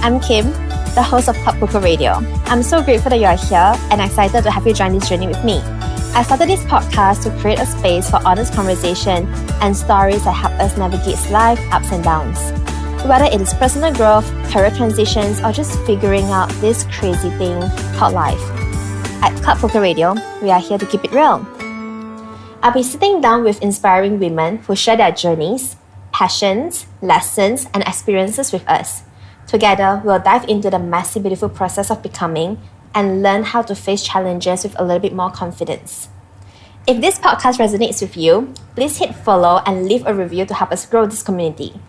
I'm Kim, the host of ClubCOCO Radio. I'm so grateful that you are here and excited to have you join this journey with me. I started this podcast to create a space for honest conversation and stories that help us navigate life's ups and downs. Whether it is personal growth, career transitions, or just figuring out this crazy thing called life. At ClubCOCO Radio, we are here to keep it real. I'll be sitting down with inspiring women who share their journeys, passions, lessons, and experiences with us. Together, we'll dive into the messy, beautiful process of becoming and learn how to face challenges with a little bit more confidence. If this podcast resonates with you, please hit follow and leave a review to help us grow this community.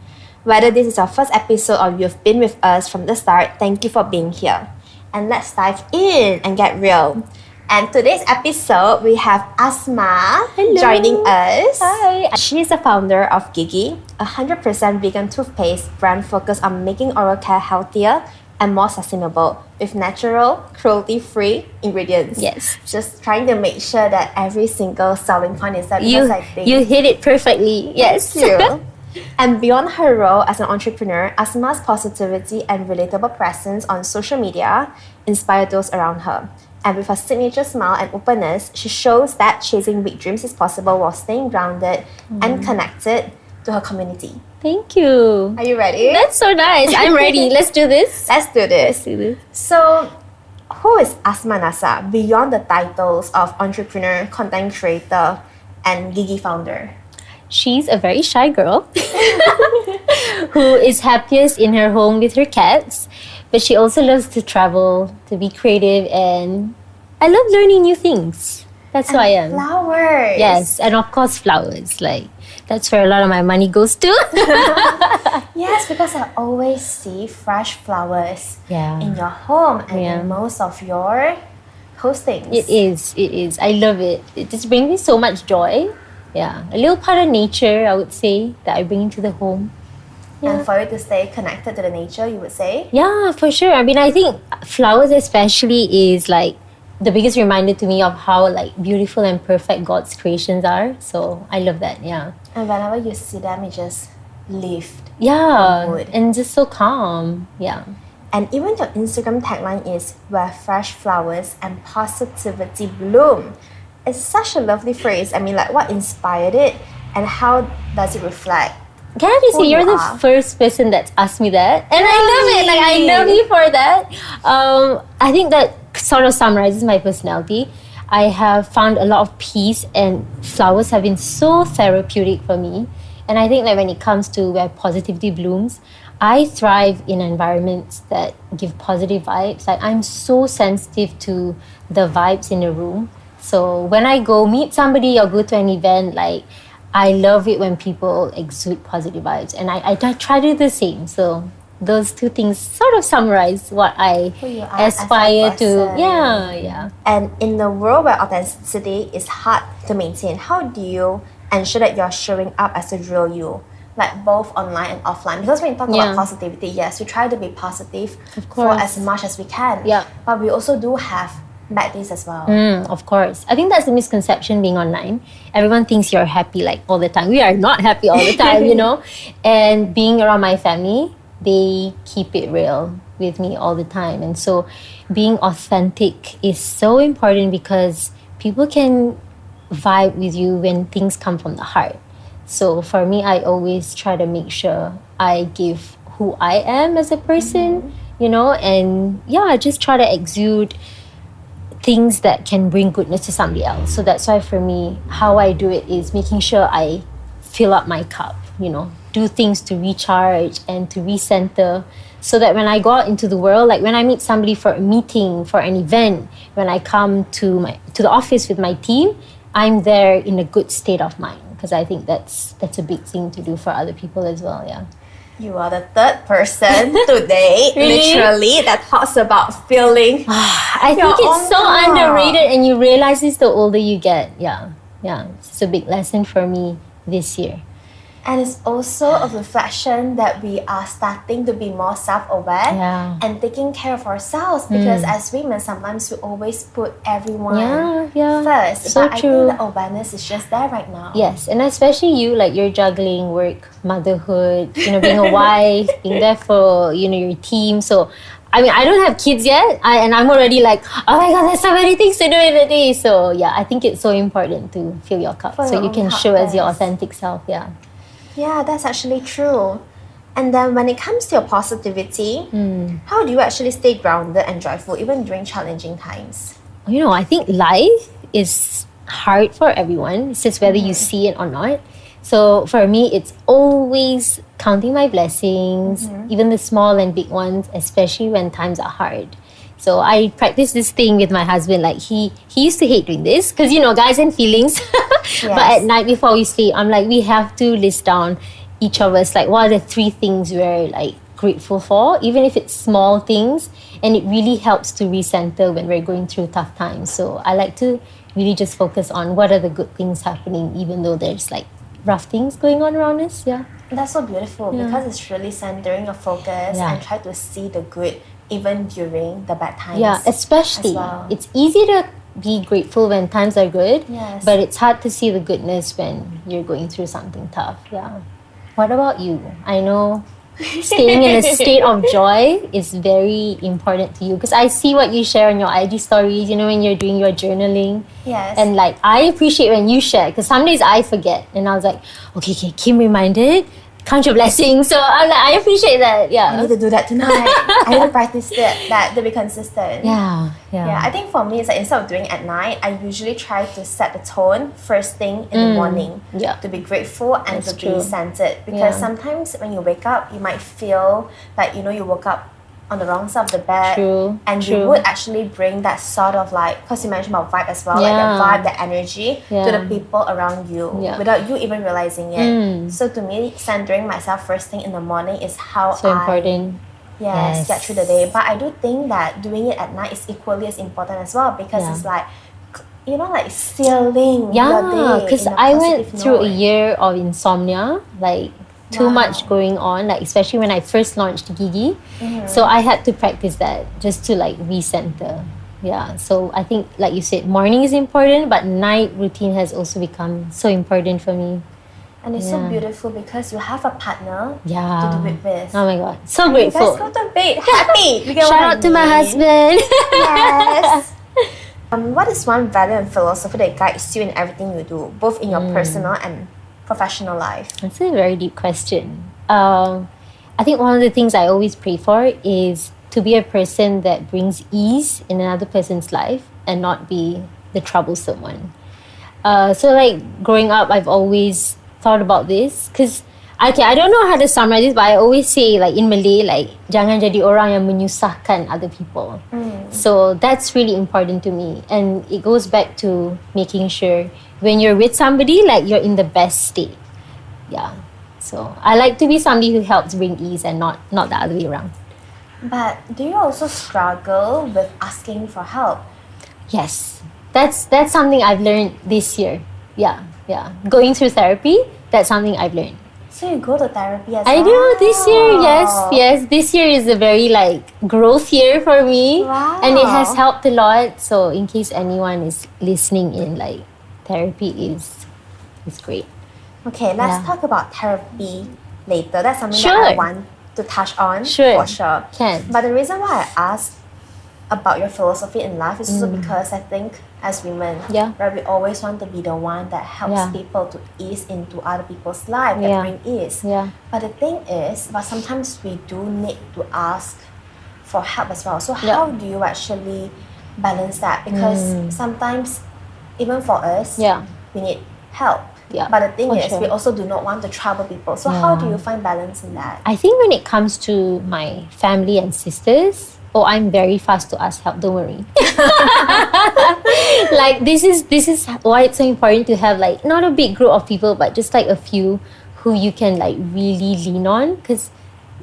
Whether this is our first episode or you've been with us from the start, thank you for being here. And let's dive in and get real. And today's episode, we have Asma joining us. Hi. She is the founder of Gigi, a 100% vegan toothpaste brand focused on making oral care healthier and more sustainable with natural, cruelty-free ingredients. Yes. Just trying to make sure that every single selling point is there because I think you hit it perfectly. Yes. Thank you. And beyond her role as an entrepreneur, Asma's positivity and relatable presence on social media inspire those around her. And with her signature smile and openness, she shows that chasing big dreams is possible while staying grounded and connected to her community. Thank you. Are you ready? That's so nice. I'm ready. Let's do this. Let's do this. So, who is Asma Nasa beyond the titles of entrepreneur, content creator, and Gigi founder? She's a very shy girl who is happiest in her home with her cats. But she also loves to travel, to be creative, and I love learning new things. That's who I am. Flowers. Yes, and of course flowers. Like, that's where a lot of my money goes to. Yes, because I always see fresh flowers in your home and in most of your postings. It is. I love it. It just brings me so much joy. Yeah, a little part of nature, I would say, that I bring into the home. Yeah. And for you to stay connected to the nature, you would say? Yeah, for sure. I mean, I think flowers especially is like the biggest reminder to me of how like beautiful and perfect God's creations are. So I love that, yeah. And whenever you see them, it just lift. Yeah, and just so calm, yeah. And even your Instagram tagline is where fresh flowers and positivity bloom. It's such a lovely phrase. I mean, like what inspired it and how does it reflect? Can I just say you're the first person that's asked me that, and I love it. Like I love you for that. I think that sort of summarizes my personality. I have found a lot of peace, and flowers have been so therapeutic for me. And I think that when it comes to where positivity blooms, I thrive in environments that give positive vibes. Like I'm so sensitive to the vibes in the room. So when I go meet somebody or go to an event, like I love it when people exude positive vibes, and I try to do the same. So those two things sort of summarize what I aspire to. Yeah. And in the world where authenticity is hard to maintain, how do you ensure that you're showing up as the real you, like both online and offline? Because when you talk about positivity, yes, we try to be positive for as much as we can. Yeah. But we also do have bad days as well. Of course. I think that's the misconception being online. Everyone thinks you're happy like all the time. We are not happy all the time, you know. And being around my family, they keep it real with me all the time. And so being authentic is so important because people can vibe with you when things come from the heart. So for me, I always try to make sure I give who I am as a person, you know, and just try to exude things that can bring goodness to somebody else. So that's why for me, how I do it is making sure I fill up my cup, you know, do things to recharge and to recenter so that when I go out into the world, like when I meet somebody for a meeting, for an event, when I come to the office with my team, I'm there in a good state of mind because I think that's a big thing to do for other people as well, yeah. You are the third person today, literally, that talks about feeling. I think it's so underrated, and you realize this the older you get. Yeah. It's a big lesson for me this year. And it's also a reflection that we are starting to be more self-aware Yeah. and taking care of ourselves, because as women, sometimes we always put everyone Yeah. first. So but true. I think the awareness is just there right now. Yes, and especially you, like you're juggling work, motherhood, being a wife, being there for, your team. So, I mean, I don't have kids yet, and I'm already like, oh my God, there's so many things to do in a day. So, yeah, I think it's so important to fill your cup For so your you own can cup show as your first. authentic self. Yeah. Yeah, that's actually true. And then when it comes to your positivity, how do you actually stay grounded and joyful even during challenging times? I think life is hard for everyone. It's just whether you see it or not. So for me, it's always counting my blessings, even the small and big ones, especially when times are hard. So I practice this thing with my husband. Like he used to hate doing this because guys and feelings. But at night before we sleep, I'm like, we have to list down each of us like what are the 3 things we're like grateful for, even if it's small things, and it really helps to recenter when we're going through tough times. So I like to really just focus on what are the good things happening, even though there's like rough things going on around us. Yeah. That's so beautiful because it's really centering your focus and try to see the good even during the bad times. Yeah, especially as well. it's easy to be grateful when times are good, Yes. but it's hard to see the goodness when you're going through something tough. Yeah. What about you? I know staying in a state of joy is very important to you because I see what you share on your IG stories, when you're doing your journaling. Yes. And like, I appreciate when you share because some days I forget and I was like, okay, Kim reminded, count your blessings. So I'm like, I appreciate that. I Yeah. need to do that tonight. I need to practice that to be consistent. Yeah. Yeah, I think for me, it's like instead of doing it at night, I usually try to set the tone first thing in the morning. Yeah. To be grateful and That's to true. be centered. Because Yeah. sometimes when you wake up, you might feel like, you woke up on the wrong side of the bed. True, And true. you would actually bring that sort of like, because you mentioned about vibe as well, like Yeah. the vibe, the energy to Yeah. the people around you Yeah. without you even realizing it. So to me, centering myself first thing in the morning is how So I important. Yes, Yes. get through the day. But I do think that doing it at night is equally as important as well because Yeah. it's like, like sealing your Yeah, day. because in a I went positive through a note. year of insomnia, like too Wow. much going on, like especially when I first launched Gigi. So I had to practice that just to like recenter. Yeah, so I think like you said, morning is important, but night routine has also become so important for me. And it's so Yeah. beautiful because you have a partner Yeah. to do it with. Oh my God, so You guys grateful. go to bed happy. You get what Shout I out to my mean? husband. Yes. What is one value and philosophy that guides you in everything you do, both in your personal and professional life? That's a very deep question. I think one of the things I always pray for is to be a person that brings ease in another person's life and not be the troublesome one. So like growing up, I've always thought about this because I don't know how to summarize this, but I always say like in Malay, like jangan jadi orang yang menyusahkan other people. So that's really important to me, and it goes back to making sure when you're with somebody, like you're in the best state. Yeah. So I like to be somebody who helps bring ease and not the other way around. But do you also struggle with asking for help? Yes. That's something I've learned this year. Yeah. Going through therapy, that's something I've learned. So you go to therapy as I well? do this year, yes. This year is a very like growth year for me. Wow. And it has helped a lot. So in case anyone is listening in, like therapy is great. Okay, let's Yeah. talk about therapy later. That's something that Sure. I want to touch on Sure. for sure. Can. But the reason why I asked about your philosophy in life is also because I think as women, Yeah. right, we always want to be the one that helps Yeah. people to ease into other people's life, that Yeah. bring ease. Yeah. But the thing is, but sometimes we do need to ask for help as well. So Yeah. how do you actually balance that? Because sometimes, even for us, Yeah. we need help. Yeah, But the thing for is, sure. we also do not want to trouble people. So how do Yeah. you find balance in that? I think when it comes to my family and sisters, I'm very fast to ask help. Don't worry. Like this is why it's so important to have like not a big group of people, but just like a few who you can like really lean on. Because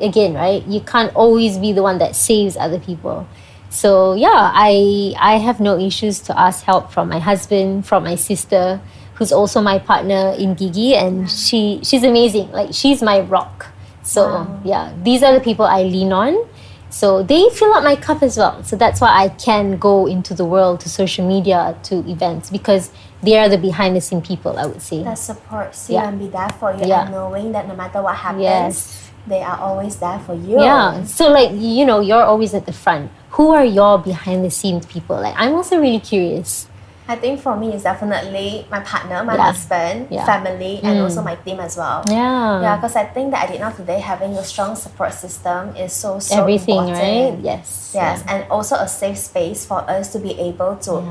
again, right, you can't always be the one that saves other people. So yeah, I have no issues to ask help from my husband, from my sister, who's also my partner in Gigi, and she's amazing. Like, she's my rock. So yeah, these are the people I lean on. So they fill up my cup as well. So that's why I can go into the world, to social media, to events, because they are the behind the scene people, I would say. That supports you and be there for you, and knowing that no matter what happens, they are always there for you. Yeah. So like, you know, you're always at the front. Who are your behind the scenes people? Like, I'm also really curious. I think for me, it's definitely my partner, my husband, family, and also my team as well. Yeah, because I think that at the end of the day, having a strong support system is so everything, important. Right? Yes. And also a safe space for us to be able to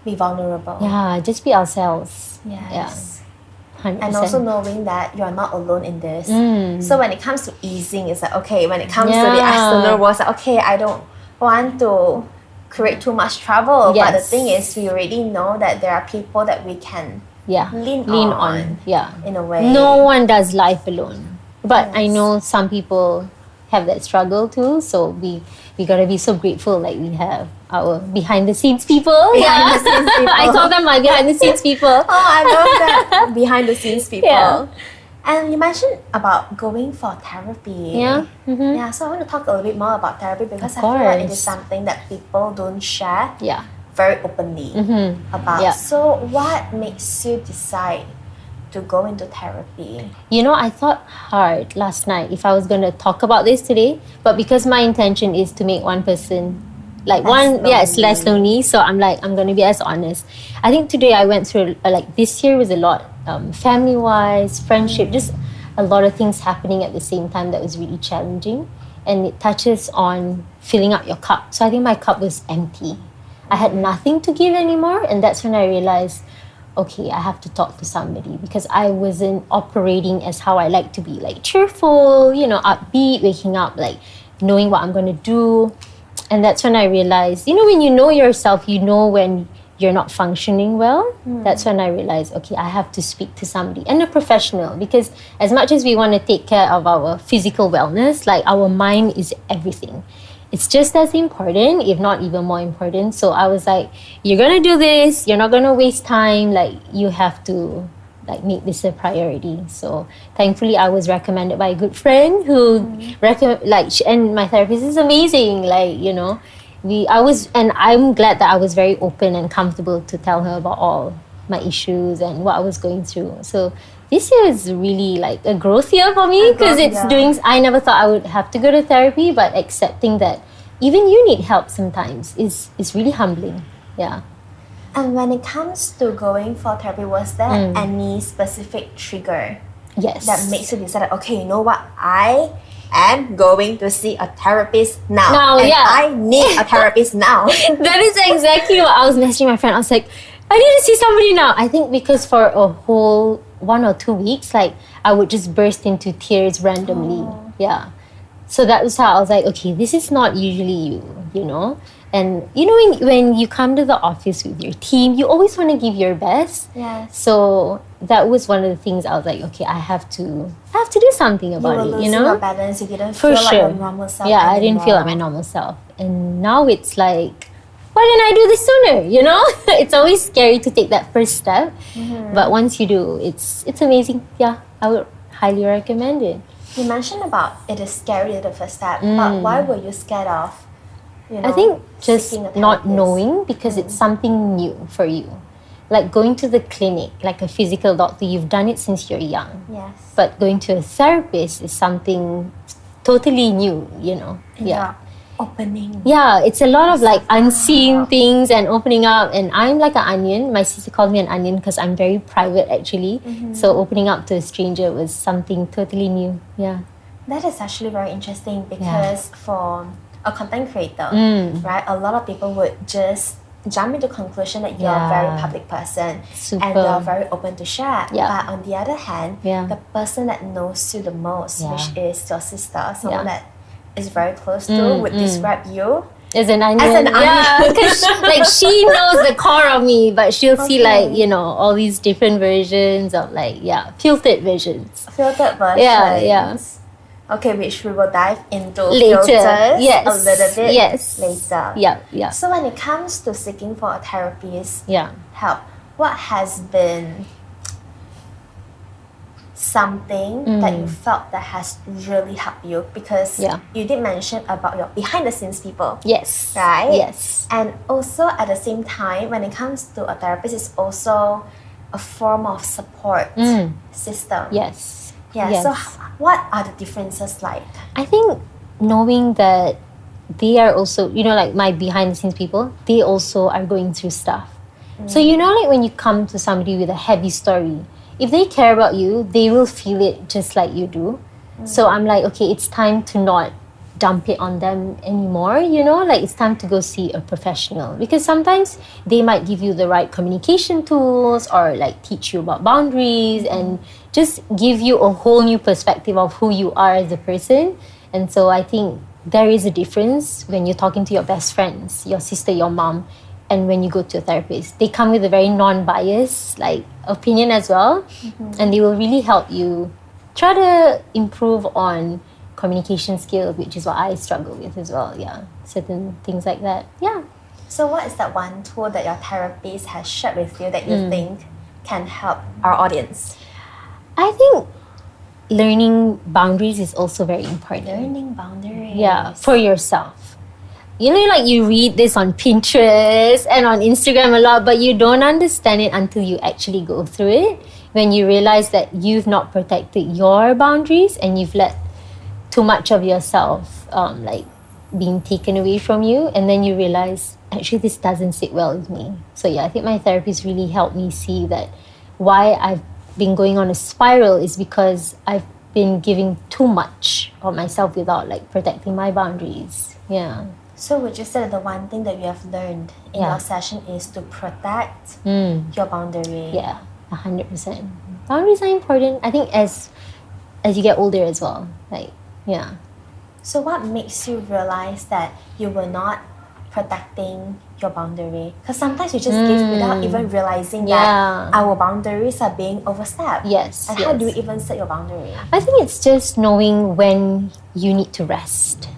be vulnerable. Yeah, just be ourselves. Yes. Yeah. 100%. And also knowing that you're not alone in this. So when it comes to easing, it's like, okay, when it comes to the external world, it's like, okay, I don't want to create too much trouble. But the thing is, we already know that there are people that we can lean on. In a way. No one does life alone. But I know some people have that struggle too. So we gotta be so grateful, like we have our behind the scenes people. Behind the scenes people. I call them my behind the scenes people. I love that. Behind the scenes people. And you mentioned about going for therapy. So I want to talk a little bit more about therapy, because I feel like it is something that people don't share very openly about. So what makes you decide to go into therapy? You know, I thought hard last night if I was going to talk about this today, but because my intention is to make one person it's less lonely. So I'm like, I'm going to be as honest. I think today I went through, like, this year was a lot, family-wise, friendship, just a lot of things happening at the same time that was really challenging. And it touches on filling up your cup. So I think my cup was empty. I had nothing to give anymore. And that's when I realized, okay, I have to talk to somebody, because I wasn't operating as how I like to be, like cheerful, you know, upbeat, waking up, like knowing what I'm going to do. And that's when I realized, you know, when you know yourself, you know when you're not functioning well. That's when I realized, okay, I have to speak to somebody, and a professional, because as much as we want to take care of our physical wellness, like, our mind is everything. It's just as important, if not even more important. So I was like, you're going to do this, you're not going to waste time, like, you have to, like, make this a priority. So thankfully I was recommended by a good friend who and my therapist is amazing, like, you know, and I'm glad that I was very open and comfortable to tell her about all my issues and what I was going through. So this year is really like a growth year for me, because I never thought I would have to go to therapy, but accepting that even you need help sometimes is really humbling. Yeah. And when it comes to going for therapy, was there any specific trigger that makes you decide, okay, you know what, I am going to see a therapist now. I need a therapist now. That is exactly what I was messaging my friend. I was like, I need to see somebody now. I think because for a whole 1 or 2 weeks, like, I would just burst into tears randomly. Yeah. So that was how I was like, okay, this is not usually you know. And you know, when you come to the office with your team, you always want to give your best. Yes. So that was one of the things I was like, okay, I have to do something about it. You know, your balance. You didn't feel like your normal self. Yeah, anymore. I didn't feel like my normal self. And now it's like, why didn't I do this sooner? You know, it's always scary to take that first step, but once you do, it's amazing. Yeah, I would highly recommend it. You mentioned about it is scary the first step, but why were you scared of? You know, I think just not knowing, because it's something new for you. Like going to the clinic, like a physical doctor, you've done it since you're young. Yes. But going to a therapist is something totally new, you know. Yeah. Opening. Yeah, it's a lot of like unseen things and opening up. And I'm like an onion. My sister called me an onion because I'm very private actually. So opening up to a stranger was something totally new. Yeah. That is actually very interesting, because for a content creator, right, a lot of people would just jump into conclusion that you're a very public person and you're very open to share. But on the other hand, the person that knows you the most, which is your sister, someone that is very close to, would describe you as an onion. Yeah, because like she knows the core of me, but she'll see like, you know, all these different versions of like, filtered versions. Filtered versions. Yeah. Okay, which we will dive into later. Filters a little bit later. Yeah. So when it comes to seeking for a therapist help, what has been something that you felt that has really helped you? Because you did mention about your behind the scenes people. Yes. Right? Yes. And also at the same time, when it comes to a therapist, it's also a form of support system. Yes. Yeah. Yes. So what are the differences like? I think knowing that they are also, like my behind the scenes people, they also are going through stuff. So, like when you come to somebody with a heavy story, if they care about you, they will feel it just like you do. So I'm like, okay, it's time to not dump it on them anymore, like it's time to go see a professional, because sometimes they might give you the right communication tools or like teach you about boundaries and just give you a whole new perspective of who you are as a person. And so I think there is a difference when you're talking to your best friends, your sister, your mom, and when you go to a therapist. They come with a very non-biased like opinion as well, and they will really help you try to improve on communication skill, which is what I struggle with as well. Yeah, certain things like that. Yeah. So what is that one tool that your therapist has shared with you that you think can help our audience? I think learning boundaries is also very important. Learning boundaries. Yeah, for yourself. Like you read this on Pinterest and on Instagram a lot, but you don't understand it until you actually go through it. When you realize that you've not protected your boundaries and you've let too much of yourself like being taken away from you, and then you realize actually this doesn't sit well with me. So yeah, I think my therapist really helped me see that why I've been going on a spiral is because I've been giving too much of myself without like protecting my boundaries. Yeah. So would you say that the one thing that you have learned in your session is to protect your boundary? Yeah, 100%. Boundaries are important. I think as you get older as well. Like, yeah. So what makes you realize that you were not protecting your boundary? Because sometimes we just give without even realizing that our boundaries are being overstepped. Yes. And how do you even set your boundary? I think it's just knowing when you need to rest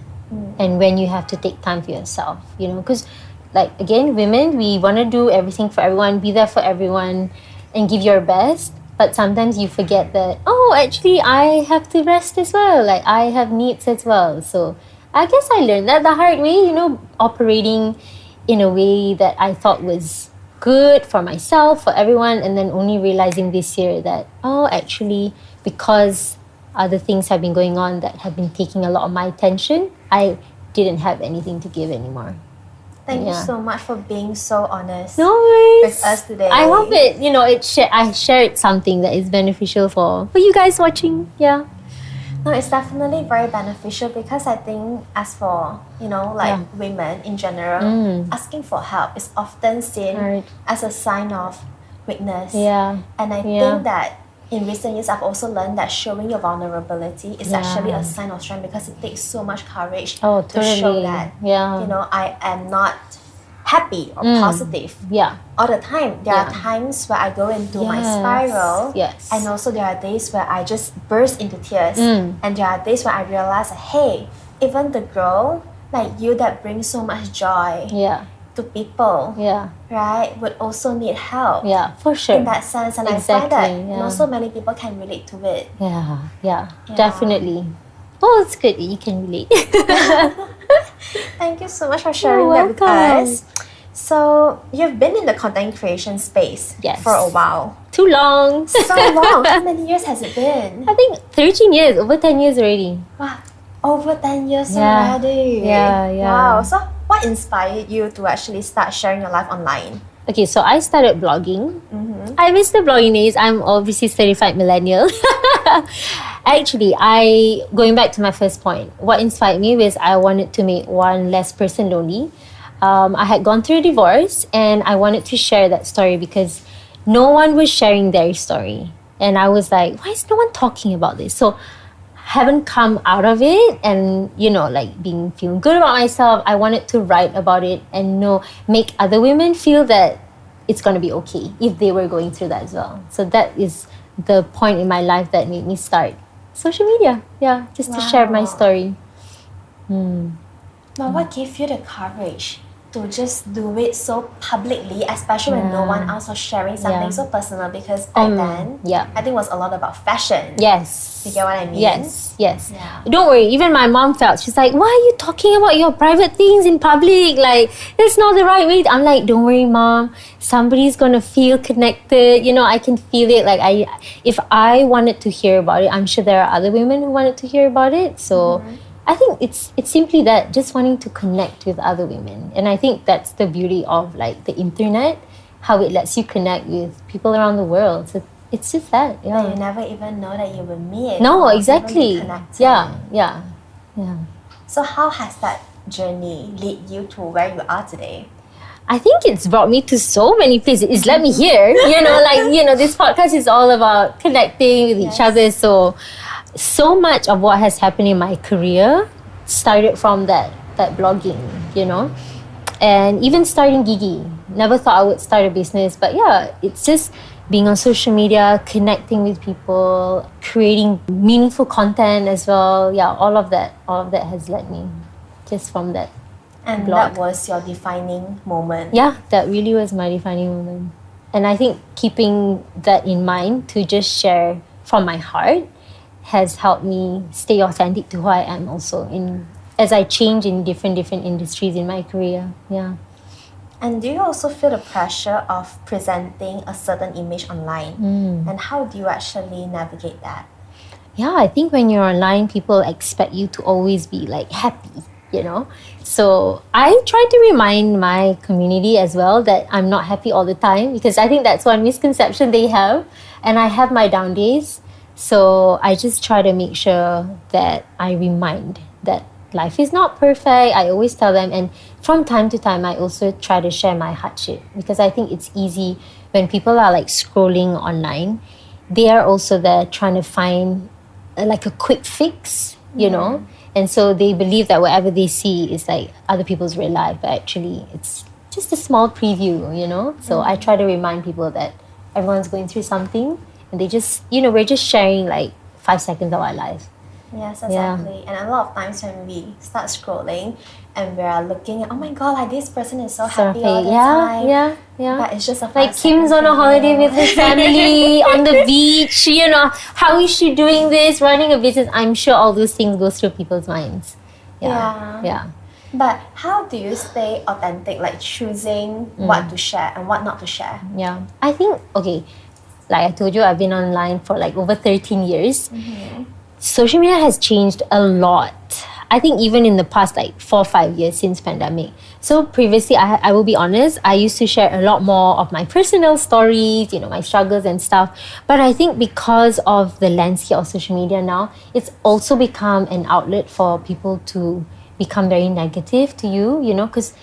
and when you have to take time for yourself, because like again, women, we want to do everything for everyone, be there for everyone and give your best. But sometimes you forget that, actually I have to rest as well. Like I have needs as well. So I guess I learned that the hard way, operating in a way that I thought was good for myself, for everyone, and then only realizing this year that, actually, because other things have been going on that have been taking a lot of my attention, I didn't have anything to give anymore. Thank you so much for being so honest with us today. I hope it, I shared something that is beneficial for you guys watching. Yeah. No, it's definitely very beneficial because I think as for, women in general, asking for help is often seen as a sign of weakness. Yeah. And I think that in recent years, I've also learned that showing your vulnerability is actually a sign of strength because it takes so much courage to show that, I am not happy or positive all the time. There are times where I go into my spiral, and also there are days where I just burst into tears, and there are days where I realize, hey, even the girl like you that brings so much joy to people, right, would also need help. Yeah, for sure. In that sense, and I find that so many people can relate to it. Yeah, definitely. Well, it's good that you can relate. Thank you so much for sharing that with us. So, you've been in the content creation space for a while. Too long. So long. How many years has it been? I think 13 years, over 10 years already. Wow, over 10 years already. Yeah. Wow. So, what inspired you to actually start sharing your life online? Okay, so I started blogging. I miss the blogging days. I'm obviously certified millennial. Actually, going back to my first point, what inspired me was I wanted to make one less person lonely. I had gone through a divorce and I wanted to share that story because no one was sharing their story. And I was like, why is no one talking about this? So haven't come out of it and, feeling good about myself. I wanted to write about it and make other women feel that it's going to be okay if they were going through that as well. So that is the point in my life that made me start social media. Yeah, just to share my story. But what gave you the courage to just do it so publicly, especially when no one else was sharing something so personal? Because back then, I think it was a lot about fashion. Yes. You get what I mean? Yes. Yeah. Don't worry, even my mom felt, she's like, why are you talking about your private things in public? Like, that's not the right way. I'm like, don't worry, mom. Somebody's gonna feel connected. I can feel it. Like, if I wanted to hear about it, I'm sure there are other women who wanted to hear about it. So I think it's simply that, just wanting to connect with other women. And I think that's the beauty of like the internet, how it lets you connect with people around the world. So it's just that. That you never even know that you will meet. No, exactly. Yeah. So how has that journey lead you to where you are today? I think it's brought me to so many places. It's let me here. This podcast is all about connecting with each other. So much of what has happened in my career started from that blogging, and even starting Gigi. Never thought I would start a business, but it's just being on social media, connecting with people, creating meaningful content as well. All of that has led me just from that. And blog. That was your defining moment. Yeah, that really was my defining moment. And I think keeping that in mind to just share from my heart has helped me stay authentic to who I am also as I change in different industries in my career. Yeah. And do you also feel the pressure of presenting a certain image online? And how do you actually navigate that? Yeah, I think when you're online, people expect you to always be like happy, So I try to remind my community as well that I'm not happy all the time, because I think that's one misconception they have. And I have my down days. So I just try to make sure that I remind that life is not perfect. I always tell them, and from time to time I also try to share my hardship, because I think it's easy when people are like scrolling online, they are also there trying to find like a quick fix, and so they believe that whatever they see is like other people's real life, but actually it's just a small preview, so I try to remind people that everyone's going through something, and they just, we're just sharing like 5 seconds of our life. Yes, exactly. And a lot of times when we start scrolling and we're looking at, oh my god, like this person is so happy all the time. Yeah. But it's just a like Kim's on a holiday with her family on the beach, how is she doing this, running a business? I'm sure all those things go through people's minds. Yeah. But how do you stay authentic, like choosing what to share and what not to share? Yeah. I think, like I told you, I've been online for like over 13 years. Social media has changed a lot. I think even in the past like 4 or 5 years since pandemic. So previously, I will be honest, I used to share a lot more of my personal stories, my struggles and stuff. But I think because of the landscape of social media now, it's also become an outlet for people to become very negative to you, because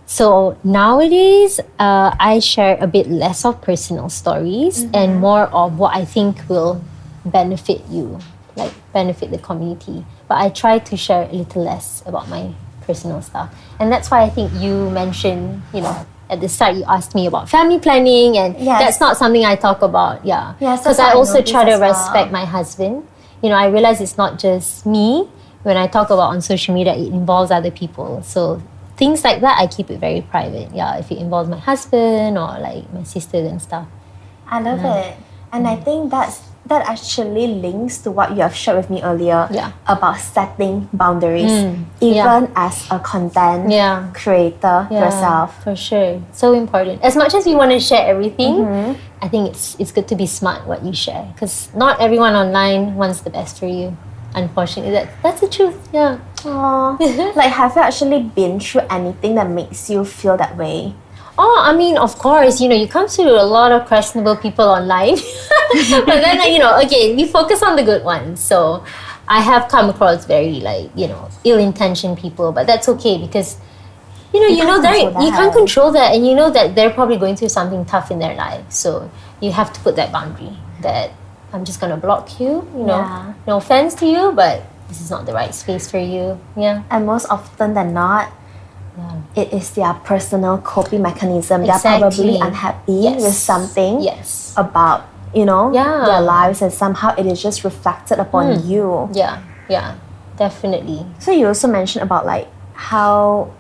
so nowadays, I share a bit less of personal stories and more of what I think will benefit you, like benefit the community. But I try to share a little less about my personal stuff. And that's why I think you mentioned, at the start you asked me about family planning, and that's not something I talk about. Because I also try to respect my husband. I realize it's not just me. When I talk about on social media, it involves other people. So things like that, I keep it very private. If it involves my husband or like my sisters and stuff. I love it. And I think that actually links to what you have shared with me earlier about setting boundaries, even as a content creator yourself. For sure. So important. As much as you want to share everything, I think it's good to be smart what you share, because not everyone online wants the best for you. Unfortunately, that's the truth. Aww. Like, have you actually been through anything that makes you feel that way? Oh, I mean, of course, you come to a lot of questionable people online. But then, again, we focus on the good ones. So I have come across very, ill-intentioned people, but that's okay, because, you can't control that, and you know that they're probably going through something tough in their life. So you have to put that boundary that I'm just going to block you, no offense to you, but this is not the right space for you. And most often than not, it is their personal coping mechanism. Exactly. They're probably unhappy with something about, their lives, and somehow it is just reflected upon you. Yeah, definitely. So you also mentioned about like how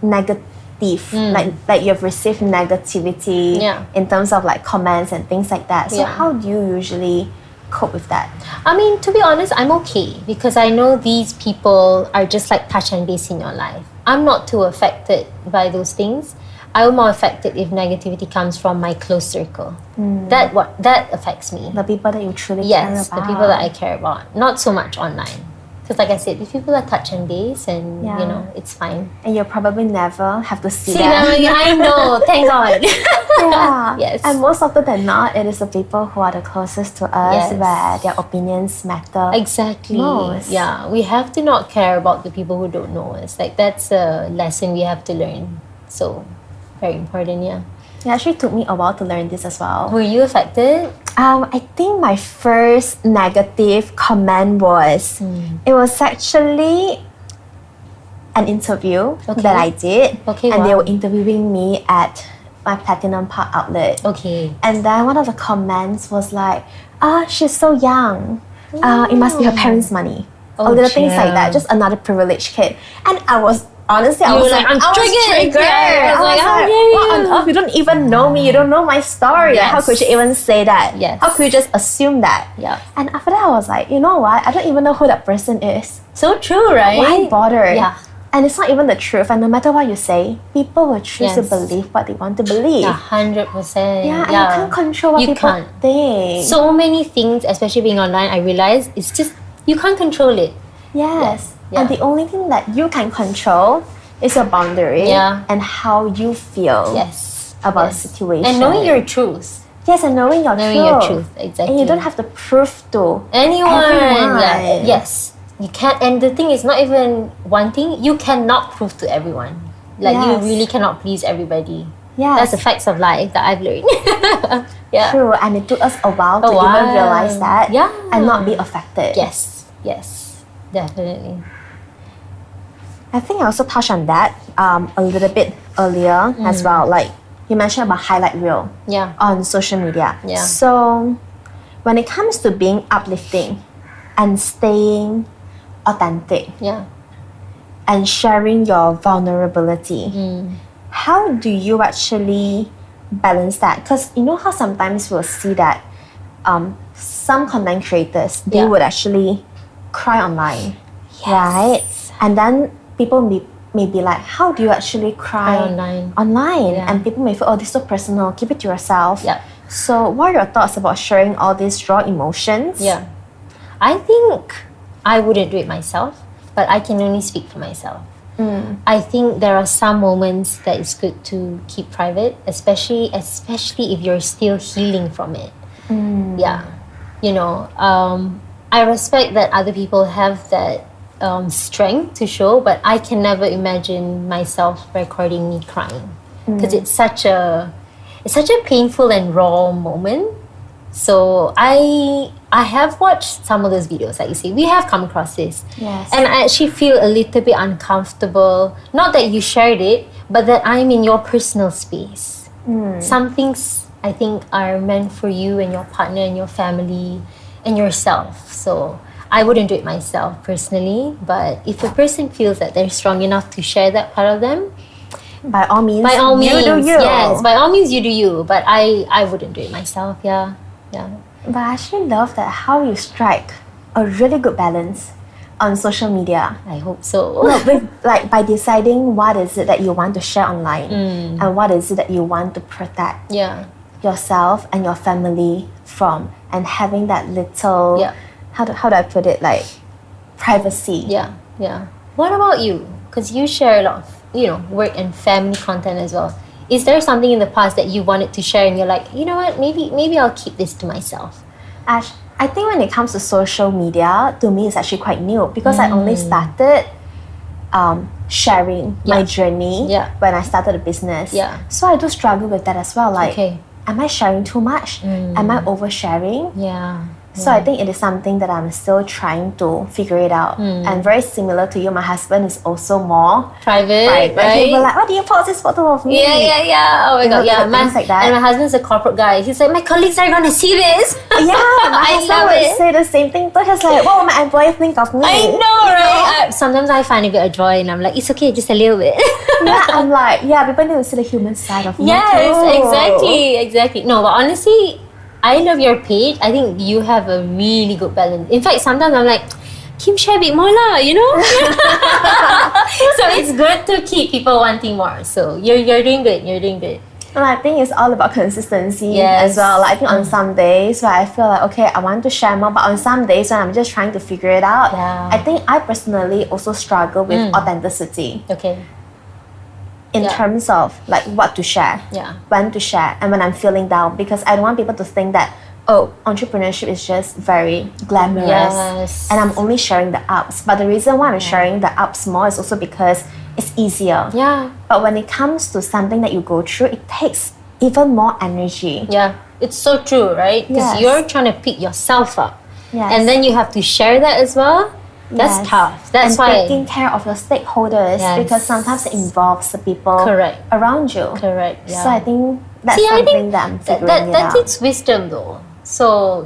negative, like you've received negativity in terms of like comments and things like that. So how do you usually cope with that? I mean, to be honest, I'm okay because I know these people are just like touch and base in your life. I'm not too affected by those things. I'm more affected if negativity comes from my close circle. That affects me. The people that you truly care about. Yes, the people that I care about. Not so much online. Because like I said, if people are touch and base and, you know, it's fine. And you'll probably never have to see that. I know, thank God. Yeah. Yes. And most often than not, it is the people who are the closest to us where their opinions matter. Exactly. Most. Yeah, we have to not care about the people who don't know us. Like that's a lesson we have to learn. So, very important, yeah. It actually took me a while to learn this as well. Were you affected? I think my first negative comment was, it was actually an interview that I did. And they were interviewing me at my Platinum Park outlet. And then one of the comments was like, she's so young. It must be her parents' money. Or little things like that. Just another privileged kid. And I was honestly, I was like, I'm triggered. I was like, what on earth? You don't even know me. You don't know my story. Like, how could you even say that? How could you just assume that? And after that, I was like, you know what? I don't even know who that person is. So true, right? Why bother? And it's not even the truth. And no matter what you say, people will choose to believe what they want to believe. 100%. And you can't control what people think. So many things, especially being online, I realize it's just, you can't control it. And the only thing that you can control is your boundary and how you feel about the situation. And knowing your truth. Yes, and knowing your truth. Exactly. And you don't have to prove to everyone. Yes. You can't, and the thing is not even one thing, you cannot prove to everyone. Like you really cannot please everybody. That's the facts of life that I've learned. True, and it took us a while to even realize that and not be affected. Yes, definitely. I think I also touched on that a little bit earlier as well. Like you mentioned about highlight reel on social media. So when it comes to being uplifting and staying authentic and sharing your vulnerability, how do you actually balance that? Because you know how sometimes we'll see that some content creators, they would actually cry online, right? And then people may be like, how do you actually cry online? And people may feel, this is so personal, keep it to yourself. So what are your thoughts about sharing all these raw emotions? I think I wouldn't do it myself, but I can only speak for myself. I think there are some moments that it's good to keep private, especially if you're still healing from it. You know, I respect that other people have that strength to show, but I can never imagine myself recording me crying because it's such a painful and raw moment. So I have watched some of those videos, like you say, we have come across this, and I actually feel a little bit uncomfortable. Not that you shared it, but that I'm in your personal space. Some things I think are meant for you and your partner and your family and yourself. So I wouldn't do it myself personally, but if a person feels that they're strong enough to share that part of them, by all means, you do you. Yes, by all means, you do you. But I wouldn't do it myself. But I actually love that how you strike a really good balance on social media. I hope so. Like by deciding what is it that you want to share online and what is it that you want to protect yourself and your family from, and having that little how do I put it, like privacy. What about you? Because you share a lot of work and family content as well. Is there something in the past that you wanted to share and you're like, you know what, maybe I'll keep this to myself? Ash, I think when it comes to social media, to me it's actually quite new because I only started sharing my journey when I started a business. So I do struggle with that as well. Like, am I sharing too much? Am I oversharing? So I think it is something that I'm still trying to figure it out. And very similar to you, my husband is also more Private, right? right? He will like, why do you post this photo of me? Yeah. Oh my God, yeah. Things like that. And my husband's a corporate guy. He's like, my colleagues are gonna see this. Yeah, my I husband love would it. say the same thing too. He's like, what will my employer think of me? I know, right? Sometimes I find a bit of joy, and I'm like, it's okay, just a little bit. Yeah, I'm like, yeah, people need to see the human side of me Yes, too. exactly. No, but honestly, I love your page. I think you have a really good balance. In fact, sometimes I'm like, Kim, share a bit more lah, you know? So it's good to keep people wanting more. So you're doing good. You're doing good. And I think it's all about consistency Yes. as well. Like I think on some days where I feel like, okay, I want to share more, but on some days when I'm just trying to figure it out, Yeah. I think I personally also struggle with authenticity Okay. in Yeah. terms of like what to share, Yeah. when to share, and when I'm feeling down, because I don't want people to think that, oh, entrepreneurship is just very glamorous Yes. and I'm only sharing the ups. But the reason why I'm sharing the ups more is also because it's easier. Yeah. But when it comes to something that you go through, it takes even more energy. Yeah. It's so true, right? Because Yes. you're trying to pick yourself up. Yes. And then you have to share that as well. That's Yes. tough. That's and why. taking care of your stakeholders, Yes. because sometimes it involves the people Correct. around you. Correct. Yeah. So I think that's See, I something think that I'm that, figuring that, it that out. takes wisdom though. So,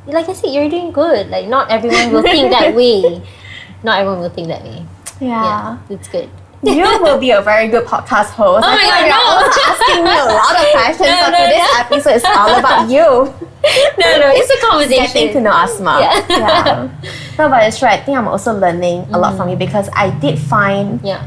like I said, you're doing good. Like, not everyone will think that way. Not everyone will think that way. Yeah. It's good. You will be a very good podcast host. Oh I my feel God, like you're no. also asking me a lot of questions. No, So no, today's no. episode is all about you. No, it's a conversation. Getting to know Asma. Yeah. No, but it's true. I think I'm also learning a lot from you, because I did find Yeah.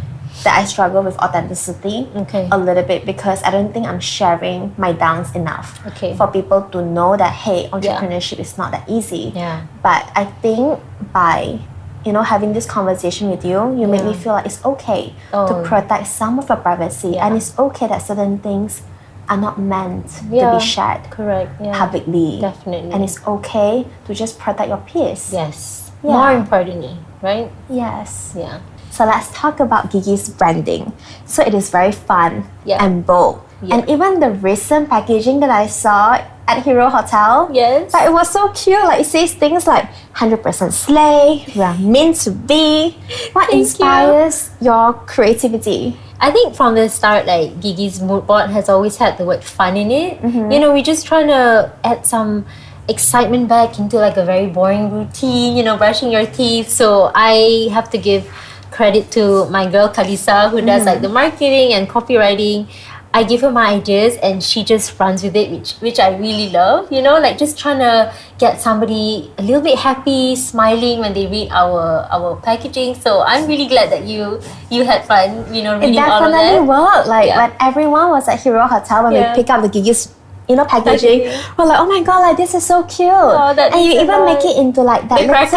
that I struggle with authenticity Okay. a little bit, because I don't think I'm sharing my downs enough Okay. for people to know that, hey, entrepreneurship is not that easy. Yeah. But I think by having this conversation with you, you make me feel like it's okay to Oh. protect some of your privacy, Yeah. and it's okay that certain things are not meant to Yeah. be shared Correct. Yeah. publicly. Definitely. And it's okay to just protect your peace. Yes. Yeah. More importantly, right? Yes. Yeah. So let's talk about Gigi's branding. So it is very fun Yeah. and bold. Yeah. And even the recent packaging that I saw at Hero Hotel, Yes. like, it was so cute. Like, it says things like 100% slay, we are meant to be. What Thank inspires your creativity? I think from the start, like, Gigi's mood board has always had the word fun in it. We're just trying to add some excitement back into like a very boring routine, brushing your teeth. So I have to give credit to my girl Kalisa, who does like the marketing and copywriting. I give her my ideas and she just runs with it, which I really love. Like just trying to get somebody a little bit happy, smiling when they read our packaging. So I'm really glad that you had fun, It reading all of definitely that. worked. Like, Yeah. when everyone was at Hero Hotel, when we Yeah. pick up the Gigi's packaging, Packaging. we're like, oh my god, like, this is so cute. That And you is so even make nice. it into like that The little cracker,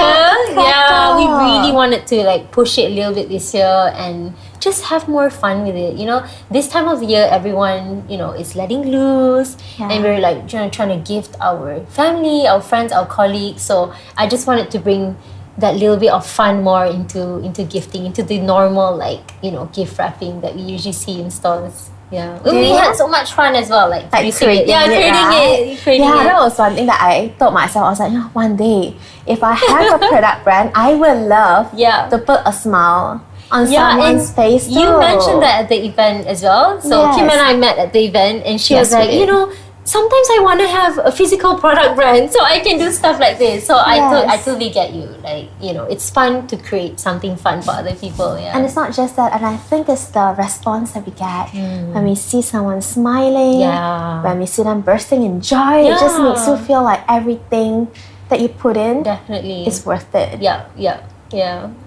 yeah, we cracker. really wanted to like push it a little bit this year and just have more fun with it. This time of the year, everyone is letting loose, Yeah. and we're like trying to gift our family, our friends, our colleagues. So I just wanted to bring that little bit of fun more into gifting, into the normal gift wrapping that we usually see in stores. Yeah, we you had have- so much fun as well, like producing creating it. Yeah, it, creating right? it, creating Yeah, it. that was one thing that I told myself. I was like, no, one day, if I have a product brand, I would love Yeah. to put a smile on Yeah, someone's and face too. you mentioned that at the event as well. So Yes. Kim and I met at the event, and she Yes, was like, we did. sometimes I want to have a physical product brand so I can do stuff like this. So I Yes. totally get you. Like, it's fun to create something fun for other people. Yeah. And it's not just that, and I think it's the response that we get when we see someone smiling, Yeah. when we see them bursting in joy. It just Yeah. makes you feel like everything that you put in Definitely. is worth it. Yeah.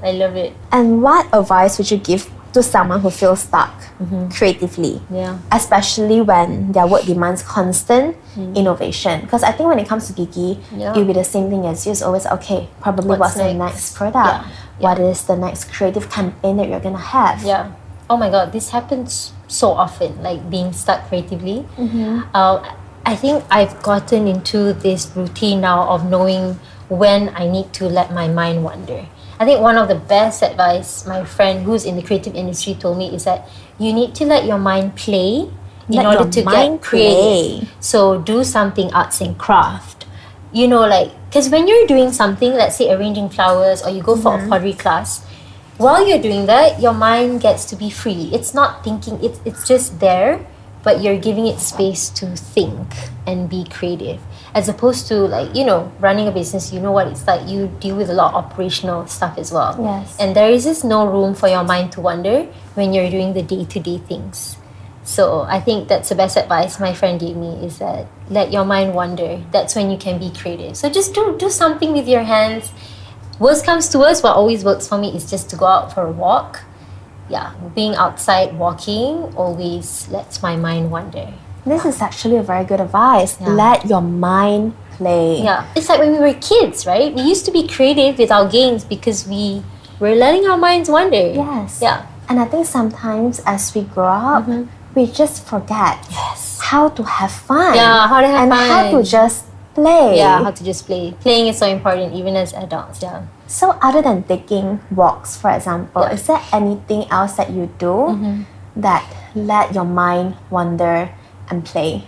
I love it. And what advice would you give to someone who feels stuck creatively? Yeah. Especially when their work demands constant innovation. Because I think when it comes to Gigi, Yeah. it'll be the same thing as you. It's always, okay, probably what's the next? next product? Yeah. What is the next creative campaign that you're gonna have? Yeah. Oh my God, this happens so often, like being stuck creatively. I think I've gotten into this routine now of knowing when I need to let my mind wander. I think one of the best advice my friend who's in the creative industry told me is that you need to let your mind play in Let order your to mind get creative. play. So do something arts and craft. like, because when you're doing something, let's say arranging flowers or you go for a pottery class, while you're doing that, your mind gets to be free. It's not thinking, it's just there, but you're giving it space to think and be creative. As opposed to, like, running a business, you know what it's like. You deal with a lot of operational stuff as well. Yes. And there is just no room for your mind to wander when you're doing the day-to-day things. So I think that's the best advice my friend gave me, is that let your mind wander. That's when you can be creative. So just do something with your hands. Worst comes to worst, what always works for me is just to go out for a walk. Yeah, being outside walking always lets my mind wander. This is actually a very good advice. Yeah. Let your mind play. Yeah, it's like when we were kids, right? We used to be creative with our games because we were letting our minds wander. Yes. Yeah. And I think sometimes as we grow up, we just forget how to have fun. Yeah, how to have and fun. how to just play. Yeah, how to just play. Playing is so important even as adults, yeah. So other than taking walks, for example, Yeah. is there anything else that you do that let your mind wander and play?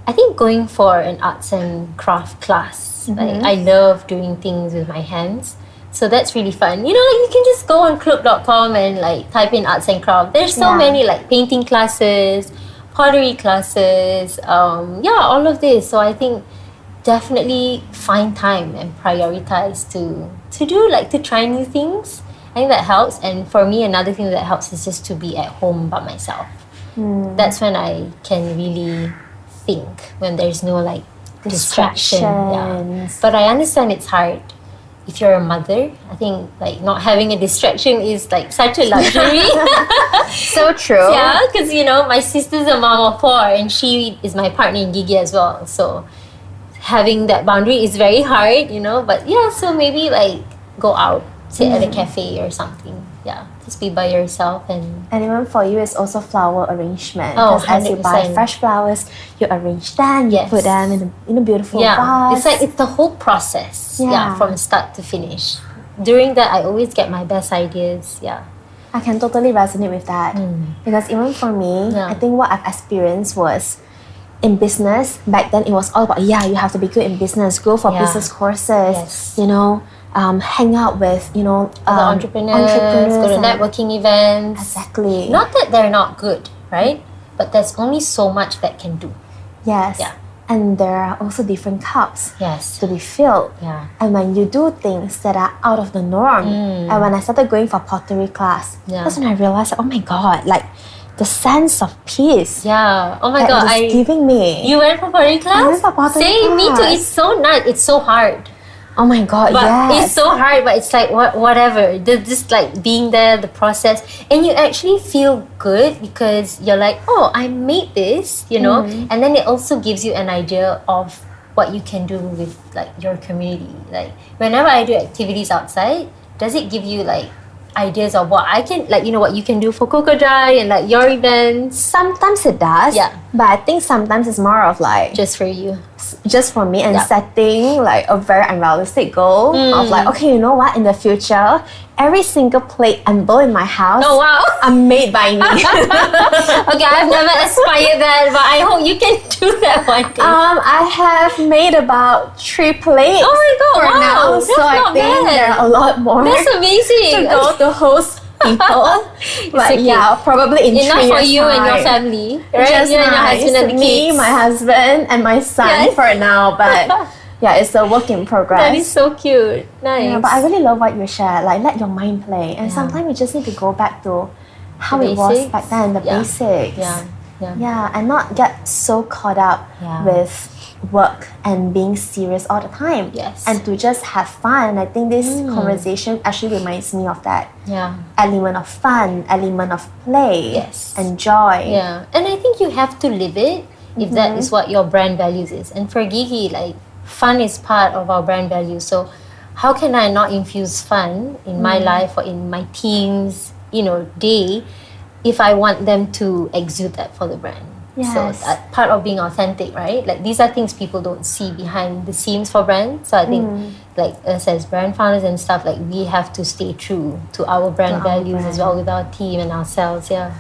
I think going for an arts and craft class. Like, I love doing things with my hands. So that's really fun. Like, you can just go on ClubCOCO and like type in arts and craft. There's so many, like, painting classes, pottery classes, all of this. So I think definitely find time and prioritize to do, like, to try new things. I think that helps. And for me, another thing that helps is just to be at home by myself. That's when I can really think, when there's no, like, distraction. Yeah. Distractions. But I understand it's hard. If you're a mother, I think, like, not having a distraction is, like, such a luxury. So true. Yeah, because, my sister's a mom of 4 and she is my partner in Gigi as well. So having that boundary is very hard, But yeah, so maybe, like, go out, sit at a cafe or something. Yeah, just be by yourself and even for you, it's also flower arrangement. Oh, Because as you buy 100%. fresh flowers, you arrange them, you Yes. put them in a beautiful vase. It's like, it's the whole process. Yeah. From start to finish. During that, I always get my best ideas. Yeah. I can totally resonate with that. Because even for me, Yeah. I think what I've experienced was in business, back then it was all about, you have to be good in business, go for Yeah. business courses, Yes. hang out with, Other entrepreneurs, go to and- networking events. Exactly. Not that they're not good, right? But there's only so much that can do. Yes. Yeah. And there are also different cups Yes. to be filled. Yeah. And when you do things that are out of the norm, and when I started going for pottery class, Yeah. that's when I realized, oh my God, like the sense of peace Yeah. Oh my that God. it is giving me. You went for pottery class? I went for pottery Same, me too. class. It's so nice. It's so hard. Oh my God, But yes. it's so hard, but it's like whatever. Just like being there, the process. And you actually feel good because you're like, oh, I made this, And then it also gives you an idea of what you can do with, like, your community. Like, whenever I do activities outside, does it give you, like, ideas of what I can, like, what you can do for COCO Dry and, like, your events? Sometimes it does. Yeah. But I think sometimes it's more of like Just for you. just for me and Yeah. setting like a very unrealistic goal of like, okay, you know what, in the future, every single plate and bowl in my house Oh, wow. are made by me. Okay, I've never aspired that, but I hope you can do that one day. I have made about 3 plates Oh my God, for wow, now. that's So I not think bad. there are a lot more That's amazing. to go to host people. But okay. yeah, probably in 3 Enough years for you and your time. family, right? Just you and your nice. husband and the Me, kids. my husband, and my son Yes. for now. But yeah, it's a work in progress. That is so cute. Nice. Yeah, but I really love what you shared. Like, let your mind play. And Yeah. sometimes you just need to go back to how The it was basics. back then, the Yeah. basics. Yeah. Yeah, and not get so caught up Yeah. with work and being serious all the time. Yes. And to just have fun. I think this conversation actually reminds me of that Yeah. element of fun, element of play, Yes. and joy. Yeah. And I think you have to live it if that is what your brand values is. And for Gigi, like, fun is part of our brand values. So how can I not infuse fun in my life or in my team's, day if I want them to exude that for the brand? So Yes. that part of being authentic, right? Like, these are things people don't see behind the scenes for brands. So I think like us as brand founders and stuff, like, we have to stay true to our brand To our values as well with our team and ourselves. Yeah.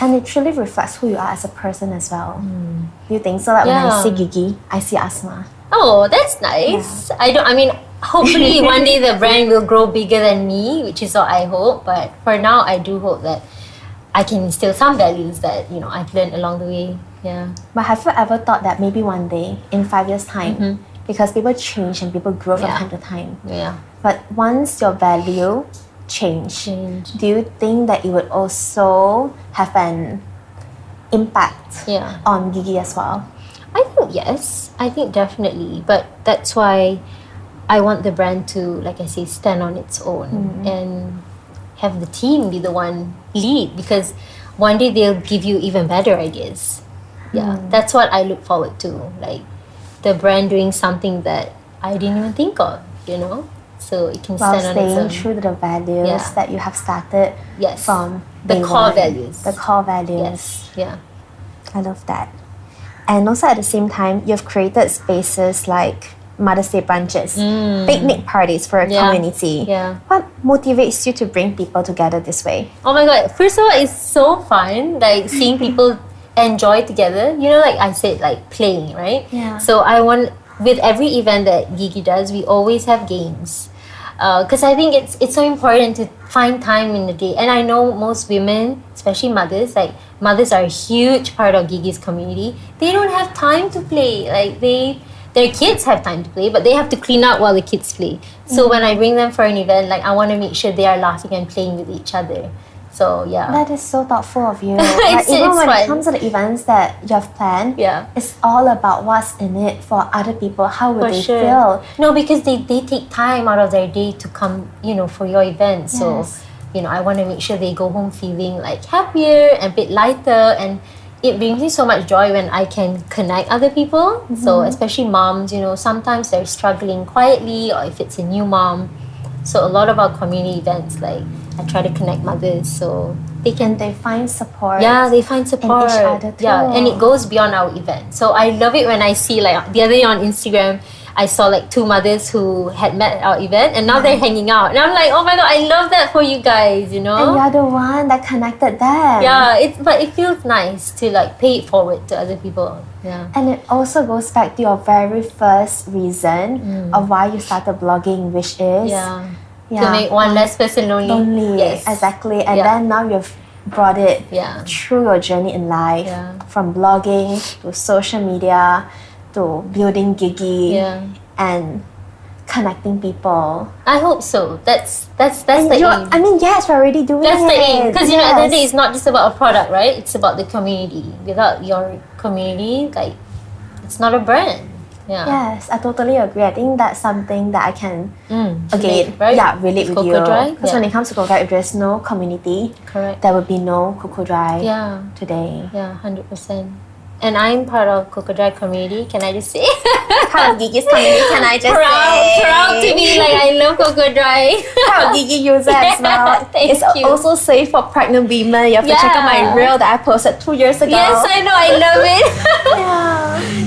And it truly reflects who you are as a person as well. Do you think so? Like when I Yeah. see Gigi, I see Asma. Oh, that's nice. I mean, hopefully one day the brand will grow bigger than me, which is what I hope. But for now, I do hope that I can instill some values that, I've learned along the way. Yeah. But have you ever thought that maybe one day, in 5 years' time, because people change and people grow from time to time. Yeah. But once your value change, do you think that it would also have an impact on Gigi as well? I think yes. I think definitely. But that's why I want the brand to, like I say, stand on its own and have the team be the one lead, because one day they'll give you even better ideas. Yeah, that's what I look forward to. Like the brand doing something that I didn't even think of, so it can stand on its own. While staying true to the values that you have started from the core values. The core values. Yes, yeah. I love that. And also at the same time, you've created spaces like Mother's Day brunches, picnic parties for a community. Yeah. What motivates you to bring people together this way? Oh my God. First of all, it's so fun, like seeing people enjoy together. Like I said, like playing, right? Yeah. So I want, with every event that Gigi does, we always have games. Because I think it's so important to find time in the day. And I know most women, especially mothers, mothers are a huge part of Gigi's community. They don't have time to play. Like their kids have time to play, but they have to clean up while the kids play. So when I bring them for an event, I want to make sure they are laughing and playing with each other. So yeah. That is so thoughtful of you. Even when it comes to the events that you have planned, it's all about what's in it for other people. How would they feel? No, because they take time out of their day to come, for your event. Yes. So, I want to make sure they go home feeling like happier and a bit lighter, and it brings me so much joy when I can connect other people. So especially moms, sometimes they're struggling quietly, or if it's a new mom. So a lot of our community events, I try to connect mothers so they find support. Yeah, they find support in each other too. Yeah, and it goes beyond our event. So I love it when I see, the other day on Instagram, I saw 2 mothers who had met at our event and now they're hanging out. And I'm like, oh my God, I love that for you guys, And you're the one that connected them. Yeah, but it feels nice to pay it forward to other people. Yeah. And it also goes back to your very first reason of why you started blogging, which is to make one less person lonely. Yes. Exactly. And then now you've brought it through your journey in life, from blogging to social media to building Gigi and connecting people. I hope so. That's the aim. I mean, yes, we're already doing That's it. the aim. Because at the end of the day, it's not just about a product, right? It's about the community. Without your community, it's not a brand. Yeah. Yes, I totally agree. I think that's something that I can relate with COCO you. Dry. Because when it comes to COCO Dry, if there's no community, there would be no COCO Dry today. Yeah, 100%. And I'm part of COCO Dry community. Can I just say? Part of Gigi's community, can I just say? Proud to be I love COCO Dry. Proud Gigi user as well. Thank you. Also safe for pregnant women. You have to check out my reel that I posted 2 years ago. Yes, I know. I love it.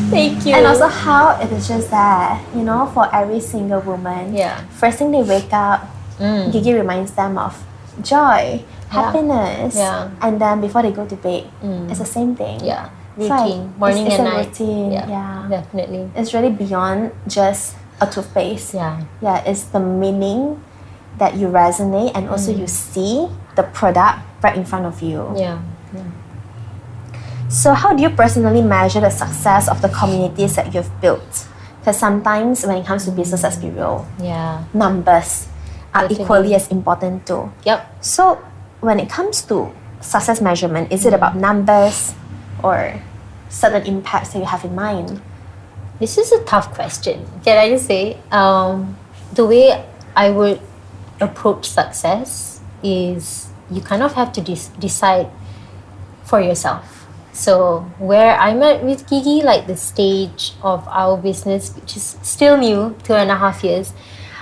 Thank you. And also how it is just that, for every single woman, first thing they wake up, Gigi reminds them of joy, happiness. And then before they go to bed, it's the same thing. Yeah. Routine, morning and night. Routine, definitely. It's really beyond just a toothpaste. Yeah, it's the meaning that you resonate, and also you see the product right in front of you. Yeah. So how do you personally measure the success of the communities that you've built? Because sometimes when it comes to business, let's be real, numbers are equally as important too. Yep. So when it comes to success measurement, is it about numbers or certain impacts that you have in mind? This is a tough question. Can I just say, the way I would approach success is you kind of have to decide for yourself. So where I'm at with Gigi, the stage of our business, which is still new, 2.5 years,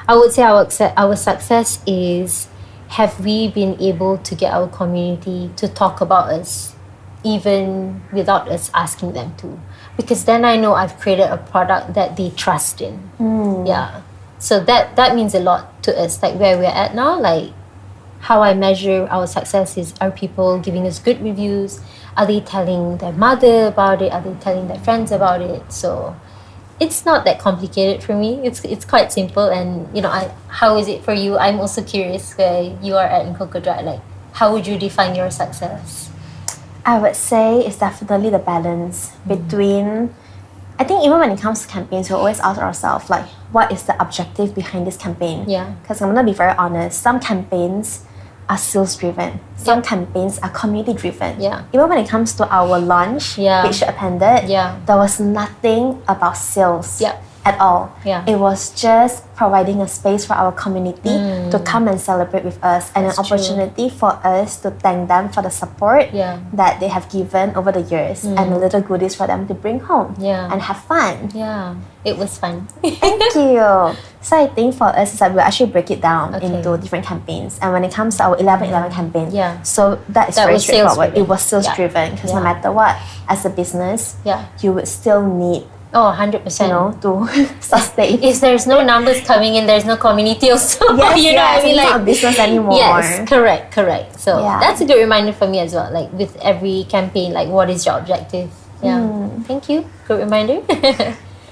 I would say our success is, have we been able to get our community to talk about us even without us asking them to? Because then I know I've created a product that they trust in. Yeah. So that means a lot to us. Where we're at now, how I measure our success is, are people giving us good reviews? Are they telling their mother about it? Are they telling their friends about it? So it's not that complicated for me. It's quite simple, and how is it for you? I'm also curious where you are at in COCO Drive. Like, how would you define your success? I would say it's definitely the balance between. I think even when it comes to campaigns, we always ask ourselves like, what is the objective behind this campaign? Yeah. Because I'm gonna be very honest. Some campaigns are sales driven. Some campaigns are community driven. Yeah. Even when it comes to our launch, which you attended, there was nothing about sales at all. Yeah. It was just providing a space for our community to come and celebrate with us, and an opportunity for us to thank them for the support that they have given over the years, and a little goodies for them to bring home and have fun. Yeah, it was fun. Thank you. So I think for us, it's like we'll actually break it down into different campaigns. And when it comes to our 11/11 campaign, so that is very straightforward. It was sales driven, because no matter what, as a business, you would still need 100%. To sustain. If there's no numbers coming in, there's no community also. Yes, you know what I mean? It's Like, not a business anymore. Yes, correct. So that's a good reminder for me as well. Like with every campaign, like what is your objective? Yeah. Thank you. Good reminder.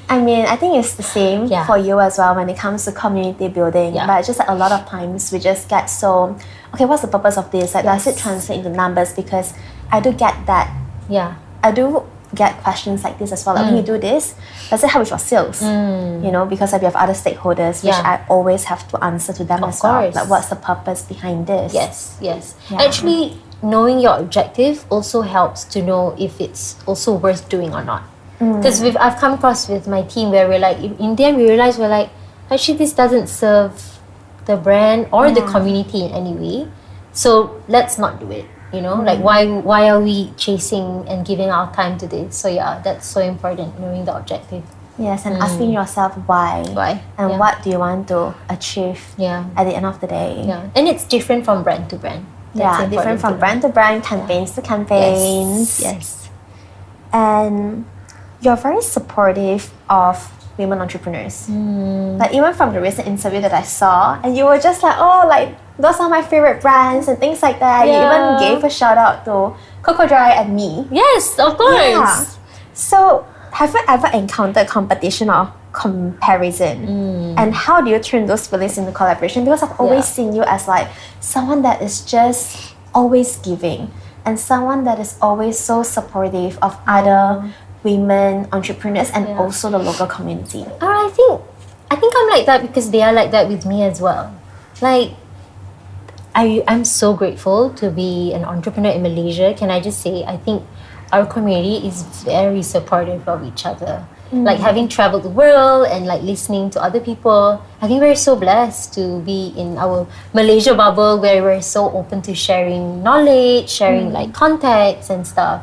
I mean, I think it's the same for you as well when it comes to community building. Yeah. But just like a lot of times we just get so, okay, what's the purpose of this? Like, does it translate into numbers? Because I do get that. Yeah. I do get questions like this as well. Like, when you do this, does it help with your sales? Because we have other stakeholders, which I always have to answer to them as well. Like, what's the purpose behind this? Yes. Yeah. Actually, knowing your objective also helps to know if it's also worth doing or not. Because I've come across with my team where we're like, in the end we realize we're like, actually this doesn't serve the brand or the community in any way. So let's not do it. Like why are we chasing and giving our time to this? So that's so important, knowing the objective. Yes, and asking yourself why. And what do you want to achieve at the end of the day. And it's different from brand to brand. That's different from brand to brand, campaigns to campaigns. Yes. And you're very supportive of women entrepreneurs. Like, even from the recent interview that I saw, and you were just like, those are my favorite brands and things like that. You even gave a shout out to COCO Dry and me. Yes, of course. So have you ever encountered competition or comparison? And how do you turn those feelings into collaboration? Because I've always seen you as like someone that is just always giving, and someone that is always so supportive of other women entrepreneurs and also the local community. I think I'm like that because they are like that with me as well. Like, I'm so grateful to be an entrepreneur in Malaysia. Can I just say, I think our community is very supportive of each other. Like, having traveled the world and like listening to other people, I think we're so blessed to be in our Malaysia bubble where we're so open to sharing knowledge, sharing like contacts and stuff.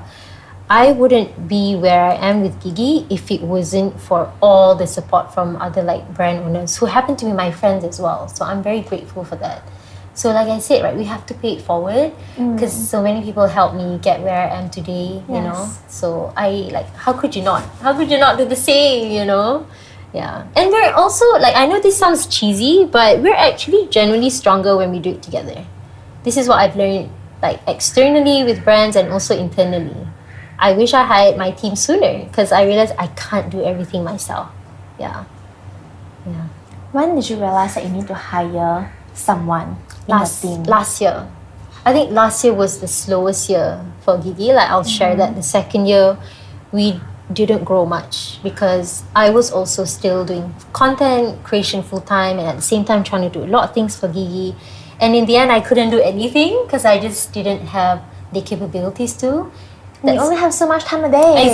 I wouldn't be where I am with Gigi if it wasn't for all the support from other like brand owners who happen to be my friends as well. So I'm very grateful for that. So like I said, right, we have to pay it forward because so many people helped me get where I am today, you know. So how could you not? How could you not do the same, Yeah. And we're also, like, I know this sounds cheesy, but we're actually genuinely stronger when we do it together. This is what I've learned, like, externally with brands and also internally. I wish I hired my team sooner because I realized I can't do everything myself. Yeah. When did you realize that you need to hire someone in the team? Last year. I think last year was the slowest year for Gigi. Like, I'll share that. The second year, we didn't grow much because I was also still doing content creation full-time and at the same time trying to do a lot of things for Gigi. And in the end, I couldn't do anything because I just didn't have the capabilities to. You only have so much time a day.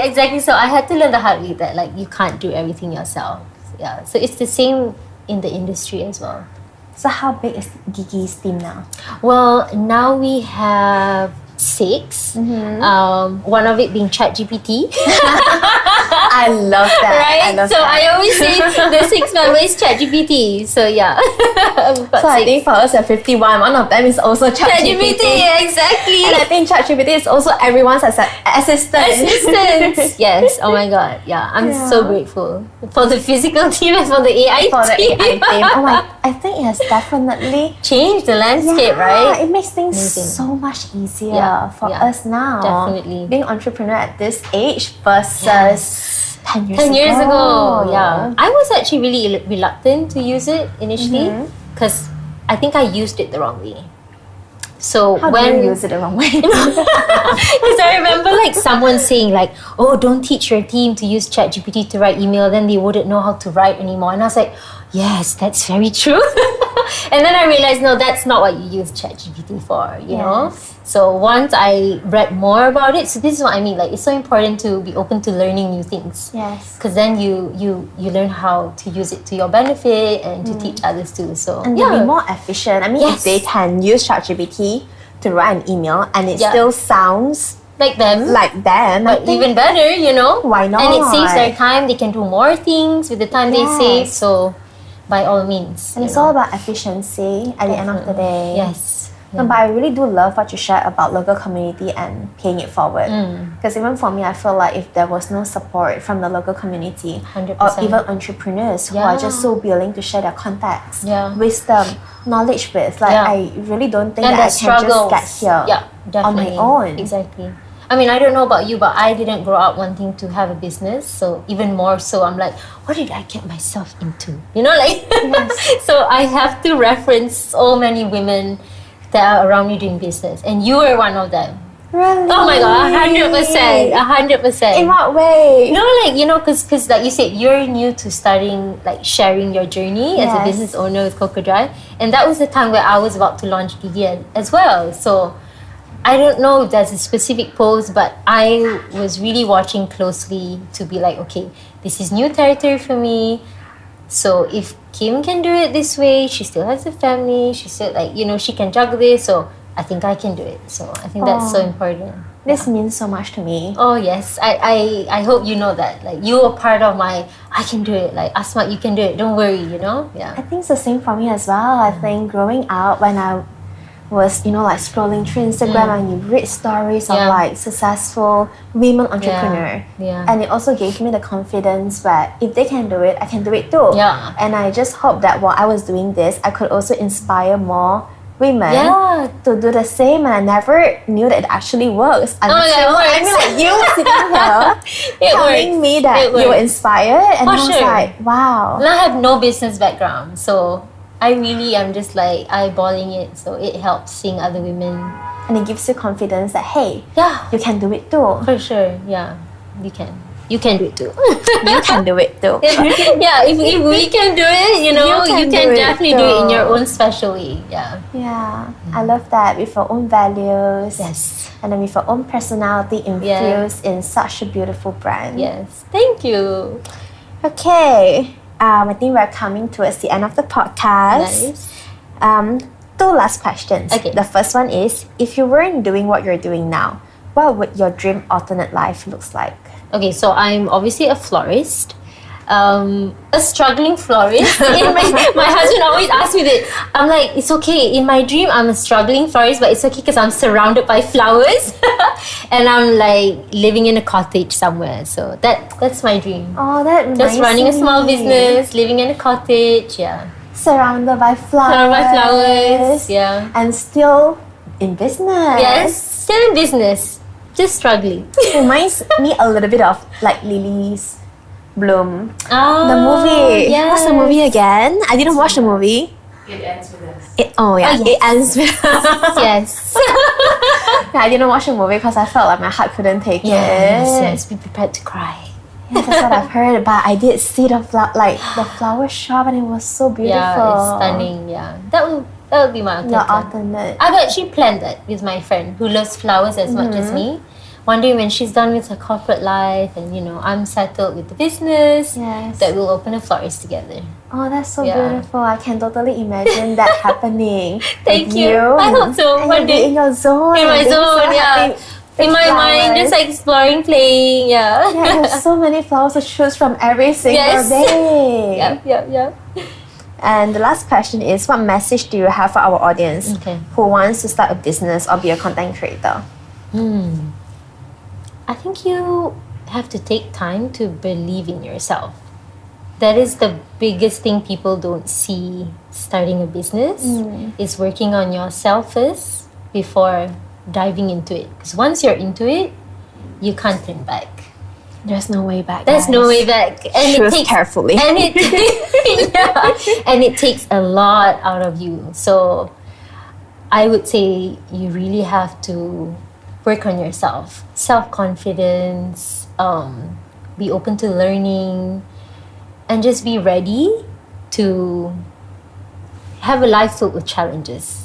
Exactly. So I had to learn the hard way that like you can't do everything yourself. Yeah. So it's the same in the industry as well. So how big is Gigi's team now? Well, now we have 6. One of it being ChatGPT. I love that. Right? I always say the 6 member is ChatGPT. So yeah. So I think for us at 51, one of them is also ChatGPT. Exactly. And I think ChatGPT is also everyone's assistant. Yes. Oh my God. Yeah. I'm so grateful for the physical team and for the AI team. Oh my, I think it has definitely changed the landscape, right? It makes things so much easier for us now. Definitely. Being entrepreneur at this age versus 10 years ago, yeah. I was actually really reluctant to use it initially because I think I used it the wrong way. So How when do you use it the wrong way? because I remember like someone saying like, oh, don't teach your team to use ChatGPT to write email, then they wouldn't know how to write anymore. And I was like, yes, that's very true. And then I realized, no, that's not what you use ChatGPT for, you know? So once I read more about it, so this is what I mean, like it's so important to be open to learning new things. Yes. Because then you learn how to use it to your benefit and to teach others too. So And to be more efficient. I mean, if they can use ChatGPT to write an email and it still sounds like them, but even better, you know? Why not? And it saves their time. They can do more things with the time they save. So by all means. And it's all about efficiency at the end of the day. Yes. No, but I really do love what you shared about local community and paying it forward. Because even for me, I feel like if there was no support from the local community 100%. or even entrepreneurs who are just so willing to share their contacts, wisdom, knowledge with, like I really don't think and that I can just get here on my own. Exactly. I mean, I don't know about you, but I didn't grow up wanting to have a business. So even more so, I'm like, what did I get myself into? You know, like, so I have to reference so many women that are around me doing business. And you were one of them. Really? Oh my God, 100%. 100%. In what way? No, like, you know, because like you said, you're new to starting, like sharing your journey as a business owner with COCO Drive. And that was the time where I was about to launch DDN as well. So I don't know if there's a specific post, but I was really watching closely to be like, okay, this is new territory for me. So if Kim can do it this way, she still has a family, she still like, you know, she can juggle this, so I think I can do it. So I think that's so important. This means so much to me. Oh yes, I hope you know that. Like you are part of my, I can do it. Like Asma, you can do it. Don't worry, you know? Yeah. I think it's the same for me as well. I think growing up when I was, you know, like scrolling through Instagram and you read stories of like successful women entrepreneur. And it also gave me the confidence that if they can do it, I can do it too. And I just hope that while I was doing this, I could also inspire more women to do the same. And I never knew that it actually works until I mean, like you sitting here telling me that you were inspired, and I was like, wow. And I have no business background, so I really am just like eyeballing it, so it helps seeing other women. And it gives you confidence that, hey, you can do it too. For sure, yeah, you can. You can do it too. You can do it too. Yeah, if we can do it, you know, you can definitely do it in your own special way. Yeah, I love that, with your own values. Yes. And then with your own personality infused in such a beautiful brand. Yes, thank you. Okay. I think we're coming towards the end of the podcast. Nice. 2 last questions. Okay. The first one is, if you weren't doing what you're doing now, what would your dream alternate life looks like? Okay, so I'm obviously a florist. A struggling florist. My husband always asks me that. I'm like, it's okay. In my dream, I'm a struggling florist, but it's okay because I'm surrounded by flowers, and I'm like living in a cottage somewhere. So that's my dream. Oh, that just running a small business, living in a cottage. Yeah, surrounded by flowers. Surrounded by flowers. Yeah, and still in business. Yes, still in business, just struggling. It reminds me a little bit of like Lily's Bloom. Oh, the movie. Yes. What's the movie again? I didn't watch the movie. It ends with us. It ends with us. Yes. I didn't watch the movie because I felt like my heart couldn't take it. Yes, be prepared to cry. Yes, that's what I've heard. But I did see the flower shop, and it was so beautiful. Yeah, it's stunning. Yeah, that would be my alternate. I've actually planned that with my friend who loves flowers as much as me. One day when she's done with her corporate life and, you know, I'm settled with the business, that we'll open a florist together. Oh, that's so beautiful. I can totally imagine that happening. Thank you. I hope so. And One day. in your zone. In my zone, in my mind, just like exploring, playing, there's so many flowers to choose from every single day. Yeah. And the last question is, what message do you have for our audience who wants to start a business or be a content creator? I think you have to take time to believe in yourself. That is the biggest thing people don't see starting a business, is working on yourself first before diving into it. Because once you're into it, you can't turn back. There's no way back. There's no way back. And Choose carefully. And it and it takes a lot out of you. So I would say you really have to work on yourself. Self-confidence, be open to learning, and just be ready to have a life filled with challenges.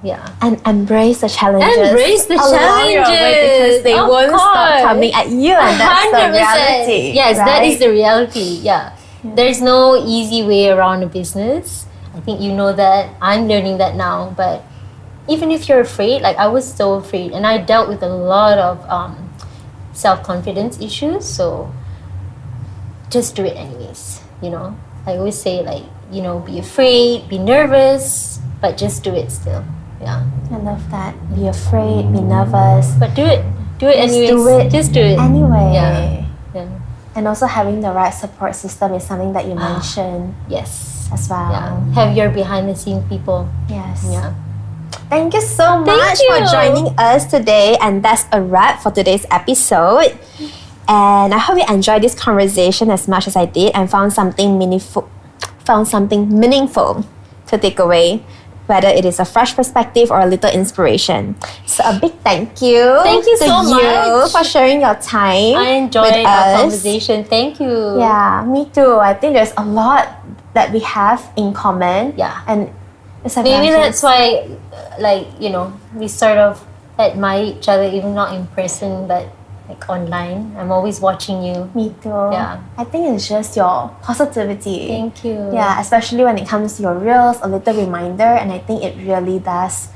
Yeah. And embrace the challenges. Embrace the along your way, because challenges. they Of won't stop course. coming at you, and that's the 100%. reality. Yes, that right? is the reality. Yeah. There's no easy way around a business. I think you know that. I'm learning that now. But even if you're afraid, like I was so afraid, and I dealt with a lot of self-confidence issues. So just do it anyways. You know, I always say, like, you know, be afraid, be nervous, but just do it still. Yeah. I love that. Be afraid, be nervous. But do it. Do it Just anyways. do it Just do it. Anyway. Yeah. Yeah. And also having the right support system is something that you mentioned Yes. as well. Yeah. Have your behind the scene people. Yes. Yeah. Thank you so much you. for joining us today. And that's a wrap for today's episode. And I hope you enjoyed this conversation as much as I did and found something meaningful to take away, whether it is a fresh perspective or a little inspiration. So a big thank you. Thank you to so you much for sharing your time. I enjoyed with our us. conversation. Thank you. Yeah, me too. I think there's a lot that we have in common. Yeah. And it's like Maybe that's why, like, you know, we sort of admire each other, even not in person, but like online. I'm always watching you. me too. Yeah. I think it's just your positivity. Thank you. Yeah, especially when it comes to your reels, a little reminder, and I think it really does,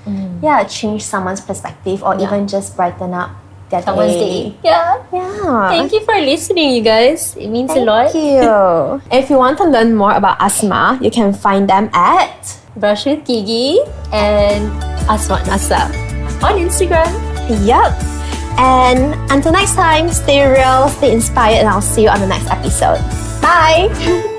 change someone's perspective or Yeah. even just brighten up their Someone's day. day. Yeah. Yeah. Thank you for listening, you guys. It means a lot. Thank you. If you want to learn more about Asma, you can find them at Brush with Gigi and Asma Nasa on Instagram. Yup. And until next time, stay real, stay inspired, and I'll see you on the next episode. Bye.